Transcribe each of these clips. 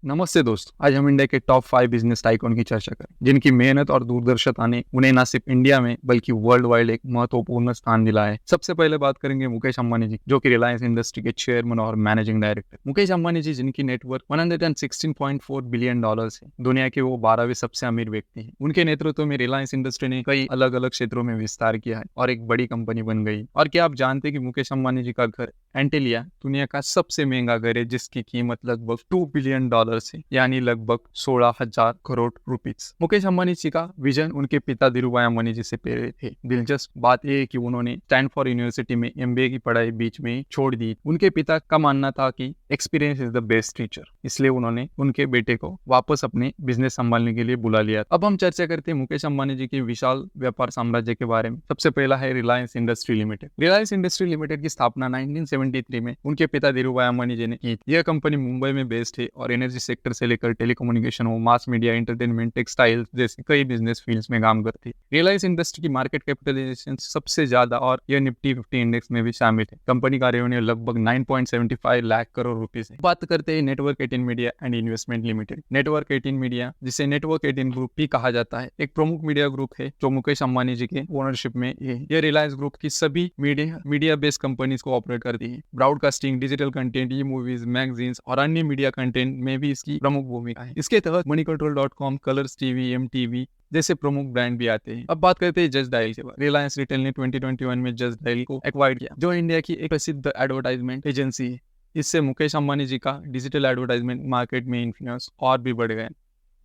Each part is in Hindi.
नमस्ते दोस्त। आज हम इंडिया के टॉप 5 बिजनेस टाइकून की चर्चा करें, जिनकी मेहनत और दूरदर्शिता ने उन्हें न सिर्फ इंडिया में बल्कि वर्ल्ड वाइड एक महत्वपूर्ण स्थान दिलाया है। सबसे पहले बात करेंगे मुकेश अंबानी जी, जो कि रिलायंस इंडस्ट्री के चेयरमैन और मैनेजिंग डायरेक्टर। मुकेश अंबानी जी, जिनकी नेटवर्क 116.4 बिलियन डॉलर्स है, दुनिया के वो 12वें सबसे अमीर व्यक्ति हैं। उनके नेतृत्व में रिलायंस इंडस्ट्री ने कई अलग अलग क्षेत्रों में विस्तार किया है और एक बड़ी कंपनी बन गई। और क्या आप जानते हैं कि मुकेश अंबानी जी का घर एंटेलिया दुनिया का सबसे महंगा घर है, जिसकी कीमत लगभग $2 बिलियन है, यानी लगभग 16,000 करोड़ रुपीज। मुकेश अंबानी जी का विजन उनके पिता धीरूभाई अंबानी जी से प्रेरित है। दिलचस्प बात यह है कि उन्होंने स्टैनफोर्ड यूनिवर्सिटी में एमबीए की पढ़ाई बीच में छोड़ दी। उनके पिता का मानना था कि experience is the best teacher, इसलिए उन्होंने उनके बेटे को वापस अपने बिजनेस संभालने के लिए बुला लिया। अब हम चर्चा करते हैं मुकेश अंबानी जी के विशाल व्यापार साम्राज्य के बारे में। सबसे पहला है Reliance industry limited. Reliance industry limited की स्थापना 1973 में उनके पिता धीरूभाई अंबानी जी ने की। यह कंपनी मुंबई में बेस्ड है और एनर्जी सेक्टर से लेकर टेलीकम्युनिकेशन हो, मास मीडिया, एंटरटेनमेंट, टेक्सटाइल्स जैसे कई बिजनेस फील्ड्स में काम करती है। रिलायंस इंडस्ट्री की मार्केट कैपिटलाइजेशन सबसे ज्यादा और यह निफ्टी 50 इंडेक्स में भी शामिल है। कंपनी का रेवेन्यू लगभग 9.75 लाख करोड़ रुपीस है। बात करते हैं network 18 media and investment limited. Network 18 media, जिसे नेटवर्क 18 ग्रुप भी कहा जाता है, एक प्रमुख मीडिया ग्रुप है जो मुकेश अंबानी जी के ओनरशिप में है। यह रिलायंस ग्रुप की सभी मीडिया बेस्ड कंपनीज को ऑपरेट करती है। ब्रॉडकास्टिंग, डिजिटल कंटेंट, ई मूवीज, मैगजीन्स और अन्य मीडिया कंटेंट में भी इसकी प्रमुख भूमिका है। इसके तहत मनीकंट्रोल.com, कलर्स टीवी, एमटीवी जैसे प्रमुख ब्रांड भी आते हैं। अब बात करते हैं जस्ट डायल के बाद। रिलायंस रिटेल ने 2021 में जस्ट डायल को एक्वायर किया, जो इंडिया की एक प्रसिद्ध एडवर्टाइजमेंट एजेंसी है। इससे मुकेश अंबानी जी का डिजिटल एडवर्टाइजमेंट मार्केट में इन्फ्लुएंस और भी बढ़ गए।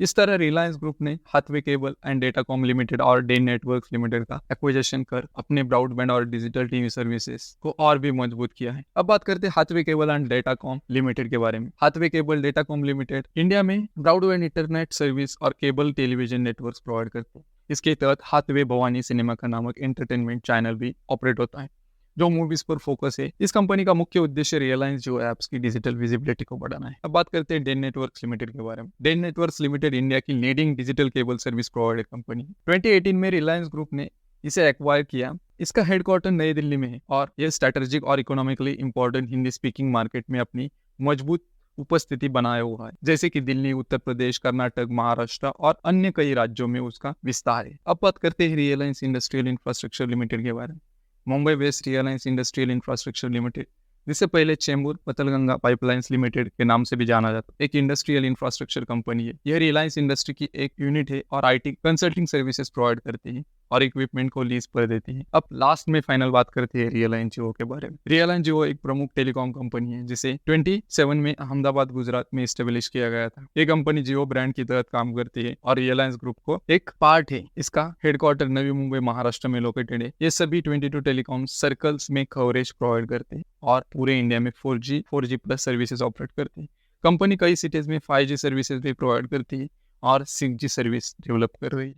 इस तरह रिलायंस ग्रुप ने Hathway cable and Datacom limited और डे नेटवर्क्स लिमिटेड का एक्विजिशन कर अपने ब्रॉडबैंड और डिजिटल टीवी सर्विसेज को और भी मजबूत किया है। अब बात करते हैं Hathway cable and Datacom limited के बारे में। Hathway cable Datacom limited India में ब्रॉडबैंड इंटरनेट सर्विस और केबल टेलीविजन नेटवर्क्स प्रोवाइड करते हैं। इसके तहत हाथवे भवानी सिनेमा का नामक एंटरटेनमेंट चैनल भी ऑपरेट होता है, जो मूवीज पर फोकस है। इस कंपनी का मुख्य उद्देश्य रिलायंस जो एप्स की डिजिटल विजिबिलिटी को बढ़ाना है। अब बात करते हैं डेन नेटवर्क्स लिमिटेड के बारे में। डेन नेटवर्क्स लिमिटेड इंडिया की leading digital cable service provider company है। 2018 में रिलायंस ग्रुप ने इसे एक्वायर किया। इसका हेडक्वार्टर नई दिल्ली में है और यह स्ट्रेटेजिक और economically important Hindi speaking market में अपनी मजबूत उपस्थिति बनाया हुआ है, जैसे कि दिल्ली, उत्तर प्रदेश, कर्नाटक, महाराष्ट्र और अन्य कई राज्यों में उसका विस्तार है। अब बात करते हैं रिलायंस इंडस्ट्रियल इंफ्रास्ट्रक्चर लिमिटेड के बारे में। Mumbai based Reliance industrial infrastructure limited, जिसे पहले चेंबूर पतलगंगा पाइपलाइंस लिमिटेड के नाम से भी जाना जाता है, एक इंडस्ट्रियल इंफ्रास्ट्रक्चर कंपनी है। यह रिलायंस इंडस्ट्री की एक यूनिट है और आईटी कंसल्टिंग सर्विसेज प्रोवाइड करती है और इक्विपमेंट को लीज पर देती है। अब लास्ट में फाइनल बात करते हैं रिलायंस जियो के बारे में। रिलायंस जियो एक प्रमुख टेलीकॉम कंपनी है, जिसे 27 में अहमदाबाद, गुजरात में स्टेब्लिश किया गया था। ये कंपनी जियो ब्रांड की तहत काम करती है और रिलायंस ग्रुप को एक पार्ट है। इसका हेडक्वार्टर नवी मुंबई, महाराष्ट्र में लोकेटेड है। ये सभी 22 टेलीकॉम सर्कल्स में कवरेज प्रोवाइड करते हैं और पूरे इंडिया में 4G प्लस सर्विसेज ऑपरेट करती है। कंपनी कई सिटीज में 5G सर्विसेज भी प्रोवाइड करती है और 6G सर्विस डेवलप कर रही है।